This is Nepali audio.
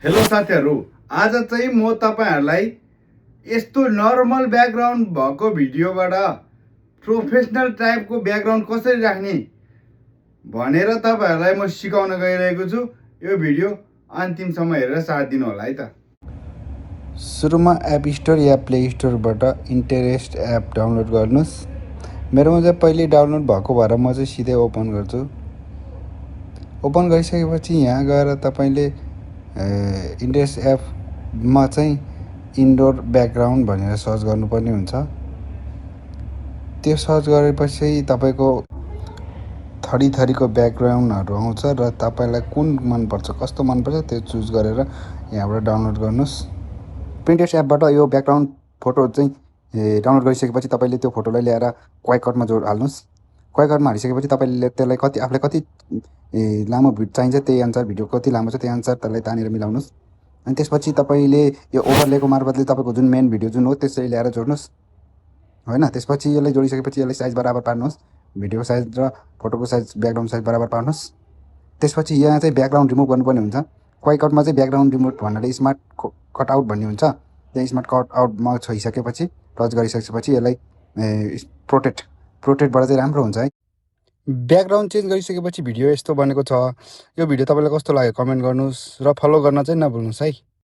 हेलो साथीहरू, आज चाहिँ म तपाईहरुलाई यस्तो नर्मल ब्याकग्राउन्ड भएको भिडियोबाट प्रोफेसनल टाइपको ब्याकग्राउन्ड कसरी राख्ने भनेर तपाईहरुलाई म सिकाउन गइरहेको छु। यो भिडियो अन्तिमसम्म हेरेर साथ दिनु होला है त। सुरुमा एप स्टोर या प्ले स्टोरबाट इन्टरेस्ट एप डाउनलोड गर्नुस्। मेरोमा चाहिँ पहिले डाउनलोड भएको भएर म चाहिँ सिधै ओपन गर्छु। ओपन गरिसकेपछि यहाँ गएर तपाईले इन्टरेस्ट एपमा चाहिँ इन्डोर ब्याकग्राउन्ड भनेर सर्च गर्नुपर्ने हुन्छ। त्यो सर्च गरेपछि तपाईको थरीको ब्याकग्राउन्डहरु आउँछ र तपाईलाई कुन मनपर्छ, कस्तो मनपर्छ त्यो चुज गरेर यहाँबाट डाउनलोड गर्नुस्। प्रिन्टेस्ट एपबाट यो ब्याकग्राउन्ड फोटो चाहिँ डाउनलोड गरिसकेपछि तपाईले त्यो फोटोलाई ल्याएर क्वाइकटमा हाल्नुस्। क्वाइकटमा हालिसकेपछि तपाईले त्यसलाई कति आफूलाई कति लामो चाहिन्छ त्यही अनुसार भिडियो कति लामो छ त्यही अनुसार त्यसलाई तानेर मिलाउनुस्। अनि त्यसपछि तपाईले यो ओभरलेको मार्फतले तपाईको जुन मेन भिडियो जुन हो त्यसलाई ल्याएर जोड्नुस् हैन। त्यसपछि यसलाई जोडिसकेपछि यसलाई साइज बराबर पार्नुस्। भिडियोको साइज र फोटोको साइज ब्याकग्राउन्ड साइज बराबर पार्नुस्। त्यसपछि यहाँ चाहिँ ब्याकग्राउन्ड रिमुभ गर्नुपर्ने हुन्छ। क्वाइकटमा चाहिँ ब्याकग्राउन्ड रिमुभ भन्नाले स्मार्ट कट आउट भन्ने हुन्छ। त्यहाँ स्मार्ट कट आउटमा छोइसकेपछि टच गरिसकेपछि यसलाई प्रोटेक्टबाट चाहिँ राम्रो हुन्छ है। ब्याकग्राउन्ड चेन्ज गरिसकेपछि भिडियो यस्तो बनेको छ। यो भिडियो तपाईलाई कस्तो लाग्यो कमेन्ट गर्नुस् र फलो गर्न चाहिँ नभुल्नुस् है।